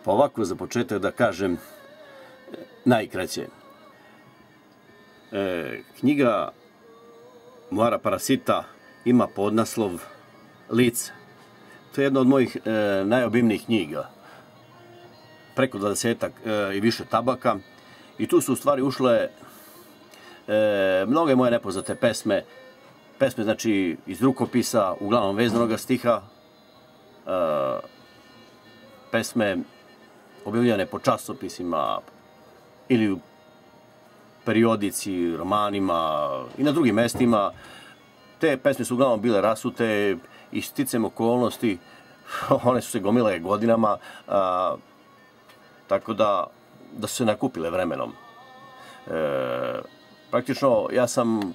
Pa ovako za početak da kažem najkraće. Knjiga Moara Parasita ima podnaslov Lice. To je jedna od mojih najobimnijih knjiga. Preko 20-ak i više tabaka. I tu su u stvari ušle mnoge moje nepoznate pesme. Pesme, znači, iz rukopisa, uglavnom vezanoga stiha. Pesme objavljene po časopisima ili u periodici, romanima i na drugim mestima. Te pesme su uglavnom bile rasute i sticajem okolnosti. One su se gomile godinama, tako da su se nakupile vremenom. Praktično, ja sam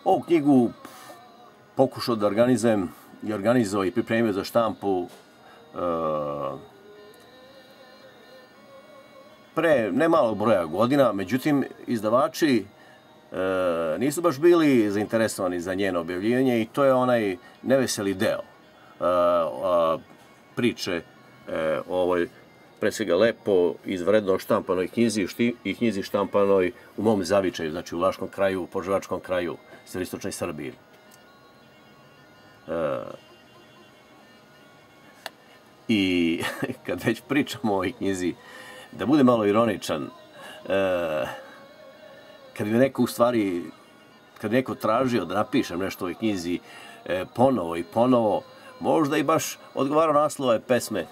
ovu knjigu pokušao da organizujem i organizovao i pripremio za štampu pre nemalog broja godina, međutim, izdavači nisu baš bili zainteresovani za njeno objavljivanje i to je onaj neveseli deo priče o ovoj pre svega lepo izvredno štampanoj knjizi i knjizi štampanoj u mom zavičaju, znači u Vlaškom kraju, Poževačkom kraju, severoistočnoj Srbiji. I kad već pričamo o ovoj knjizi, da bude malo ironičan, kad bi neko u stvari, kad bi neko tražio da napišem nešto o ovoj knjizi ponovo i ponovo, možda i baš odgovarao naslov ove pesme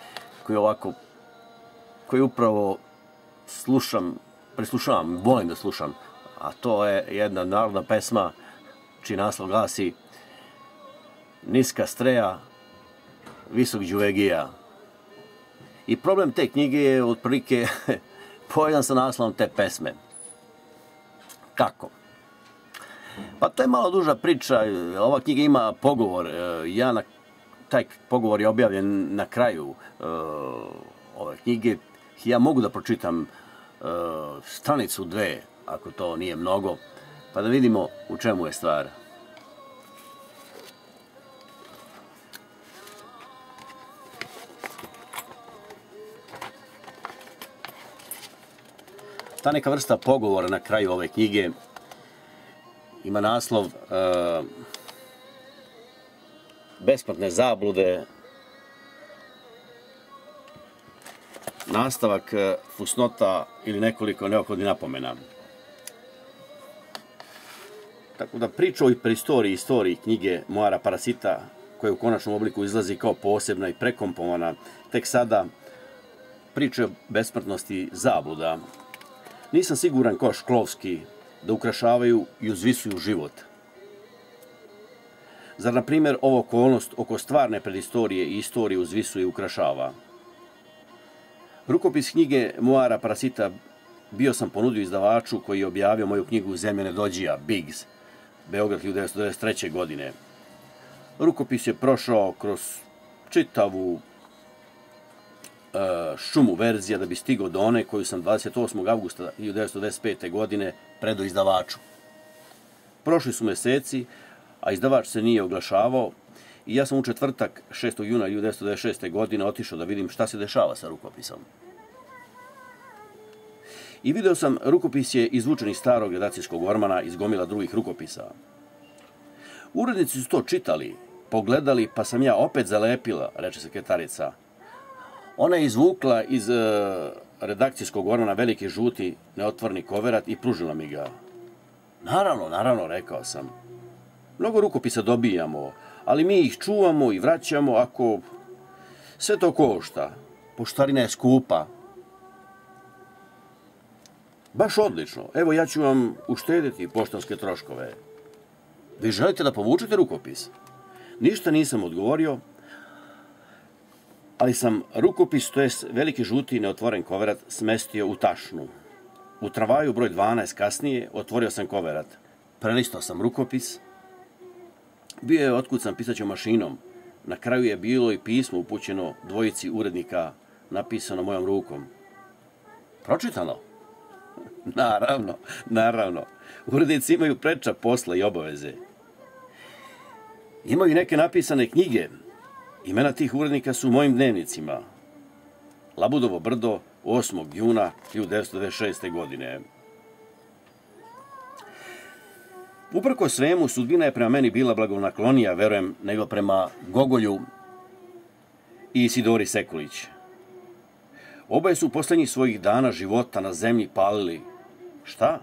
koje upravo preslušavam, volim da slušam, a to je jedna narodna pesma čiji naslov glasi Niska streja, visok đuvegija. I problem te knjige je otprilike povezan sa naslovom te pesme. Kako? Pa to je malo duža priča. Ova knjiga ima pogovor. Taj pogovor je objavljen na kraju ove knjige. Ja mogu da pročitam stranicu 2, ako to nije mnogo, pa da vidimo u čemu je stvar. Ta neka vrsta pogovora na kraju ove knjige ima naslov Besplatne zablude, nastavak fusnota ili nekoliko neophodnih napomena. Tako da priča o istoriji knjige Moara Parasita, koja u konačnom obliku izlazi kao posebna i prekompovana, tek sada priče o besmrtnosti zabluda. Nisam siguran kao Šklovski da ukrašavaju i uzvisuju život. Zar, na primjer, ova okolnost oko stvarne predistorije i istorije uzvisuje i ukrašava? Rukopis knjige Moara Parasita bio sam ponudio izdavaču koji je objavio moju knjigu Zemlje nedođija, Biggs, Beograd 1993. godine. Rukopis je prošao kroz čitavu šumu verzija da bi stigao do one koju sam 28. avgusta 1995. godine predao izdavaču. Prošli su meseci, a izdavač se nije oglašavao i ja sam u četvrtak 6. juna 1996. godine otišao da vidim šta se dešava sa rukopisom. I video sam, rukopis je izvučen iz starog redakcijskog ormana iz gomila drugih rukopisa. Urednici su to čitali, pogledali, pa sam ja opet zalepila, reče sekretarica. Ona je izvukla iz redakcijskog ormana veliki žuti neotvorni koverat i pružila mi ga. Naravno, rekao sam. Mnogo rukopisa dobijamo, ali mi ih čuvamo i vraćamo ako sve to košta. Poštarina je skupa. Baš odlično. Evo, ja ću vam uštediti poštanske troškove. Vi želite da povučete rukopis? Ništa nisam odgovorio, ali sam rukopis, to je veliki žuti neotvoren koverat, smestio u tašnu. U tramvaju broj 12 kasnije otvorio sam koverat. Prelistao sam rukopis. Bio je otkucan pisaćom mašinom. Na kraju je bilo i pismo upućeno dvojici urednika, napisano mojom rukom. Pročitano? Naravno. Urednici imaju preča posla i obaveze. Imaju neke napisane knjige. Imena tih urednika su u mojim dnevnicima. Labudovo brdo, 8. juna 1996. godine. Uprko svemu, sudbina je prema meni bila blagonaklonija, verujem, nego prema Gogolju i Isidori Sekulić. Oboje su poslednjih svojih dana života na zemlji palili, šta?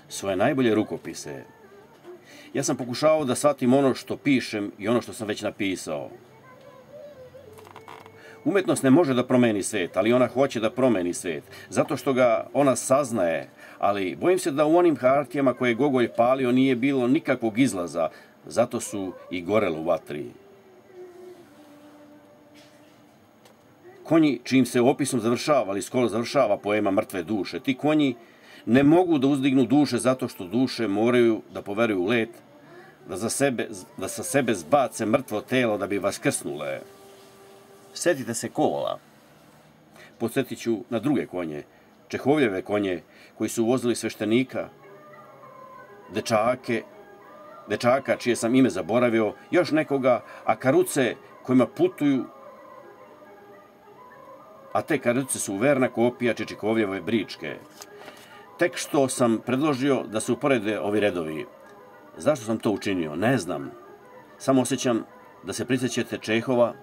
Svoje najbolje rukopise. Ja sam pokušavao da shvatim ono što pišem i ono što sam već napisao. Umetnost ne može da promeni svet, ali ona hoće da promeni svet, zato što ga ona saznaje, ali bojim se da u onim hartijama koje je Gogolj palio nije bilo nikakvog izlaza, zato su i gorele u vatri. Konji, čijim se opisom završava, ali skoro završava poema Mrtve duše, ti konji ne mogu da uzdignu duše zato što duše moraju da poveruju u let, da sa sebe zbace mrtvo telo da bi vaskrsnule. Setite se kola. Podsjetit ću na druge konje, Čehovljeve konje, koji su vozili sveštenika, dečaka čije sam ime zaboravio, još nekoga, a karuce kojima putuju, a te karuce su verna kopija Čehovljeve bričke. Tek što sam predložio da se uporede ovi redovi. Zašto sam to učinio? Ne znam. Samo osjećam da se prisjećate Čehova,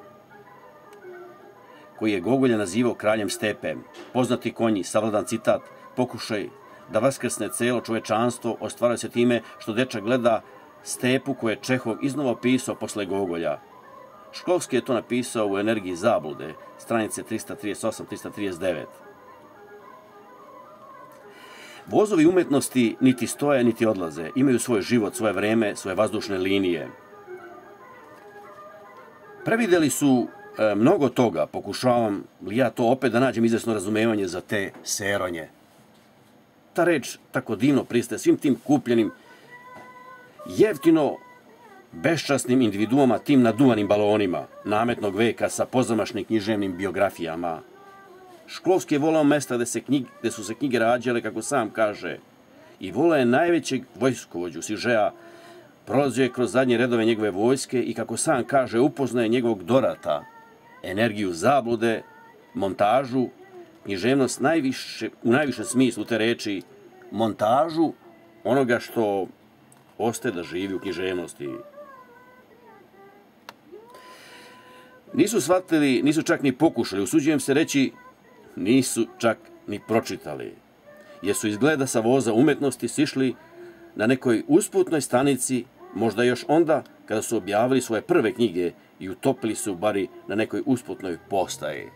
koji je Gogolja nazivao kraljem stepe. Poznati konji, savladan citat, pokušaj da vaskrsne celo čovečanstvo ostvaruje se time što dečak gleda stepu koju je Čehov iznova opisao posle Gogolja. Školski je to napisao u Energiji zablude, stranice 338-339. Vozovi umetnosti niti stoje, niti odlaze. Imaju svoj život, svoje vreme, svoje vazdušne linije. Prevideli su mnogo toga, pokušavam li ja to opet da nađem izvesno razumevanje za te seronje. Ta reč tako divno pristaje svim tim kupljenim, jeftino beščasnim individuama, tim naduvanim balonima nametnog veka sa pozamašnim književnim biografijama. Šklovski je volao mesta gde su se knjige rađale, kako sam kaže, i volao je najvećeg vojskovođu Sižea, prolazio je kroz zadnje redove njegove vojske i, kako sam kaže, upoznaje njegovog Dorata, energiju zablude, montažu, književnost u najvišem smislu te reči, montažu onoga što ostaje da živi u književnosti. Nisu shvatili, nisu čak ni pokušali, usuđujem se reći, nisu čak ni pročitali, jer su izgleda sa voza umetnosti sišli na nekoj usputnoj stanici, možda još onda kada su objavili svoje prve knjige i utopili su bari na nekoj usputnoj postaji.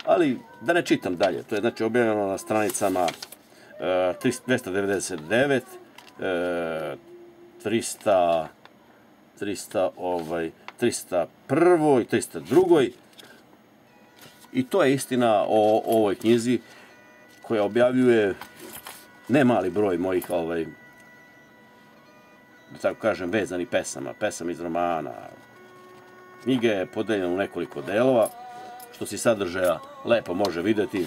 Ali da ne čitam dalje, to je znači objavljeno na stranicama 299, 301 i 302. I to je istina o ovoj knjizi koja objavljuje ne mali broj mojih, da tako kažem, vezanih pesama iz romana. Knjiga je podeljena u nekoliko delova, što se sadržaja lepo može videti.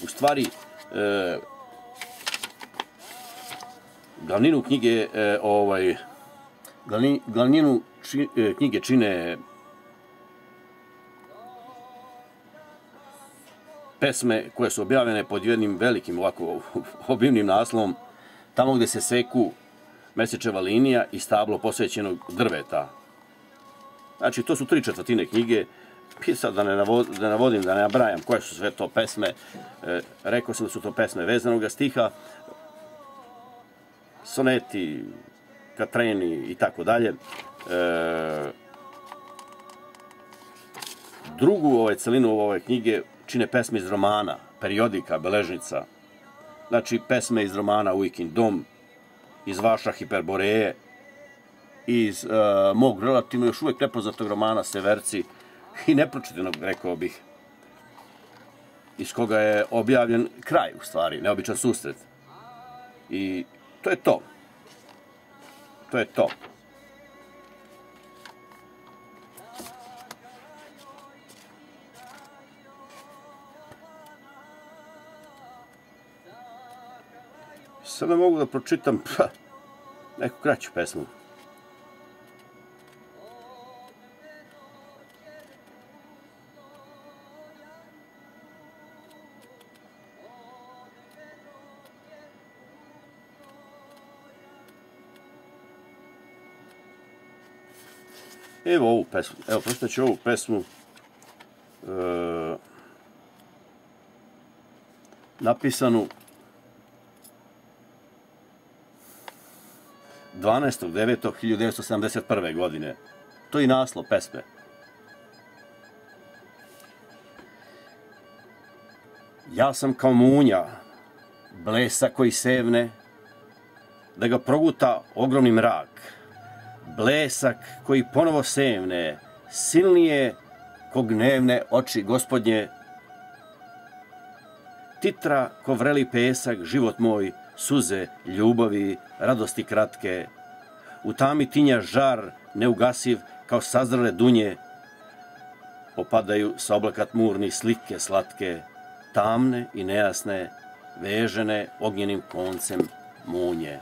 U stvari, glavninu knjige čine pesme koje su objavljene pod jednim velikim ovako obimnim naslovom, tamo gde se seku mesečeva linija i stablo posvećenog drveta. Znači, to su 3/4 knjige. Sad da ne navodim, da ne nabrajam koje su sve to pesme. Rekao sam da su to pesme vezanog stiha, soneti, katreni i tako dalje. Drugu celinu ove knjige čine pesme iz romana, periodika, beležnica. Znači, pesme iz romana Ujkin dom, iz Vaša Hiperboreje, iz mog relativno još uvek nepoznatog romana Severci i nepročitanog, rekao bih, iz koga je objavljen kraj, u stvari, neobičan susret. I to je to. To je to. Sada mogu da pročitam neku kraću pesmu. Evo ovu pesmu, evo pročitaću ovu pesmu napisanu 12.9.1971. godine. To je i naslov pesme. Ja sam kao munja, blesak koji sevne, da ga proguta ogromni mrak. Blesak koji ponovo sevne, silnije ko gnevne oči gospodnje. Titra ko vreli pesak, život moj, suze, ljubavi, radosti kratke. U tami tinja žar, neugasiv kao sazrele dunje. Opadaju sa oblaka tmurni slike slatke, tamne i nejasne, vežene ognjenim koncem munje.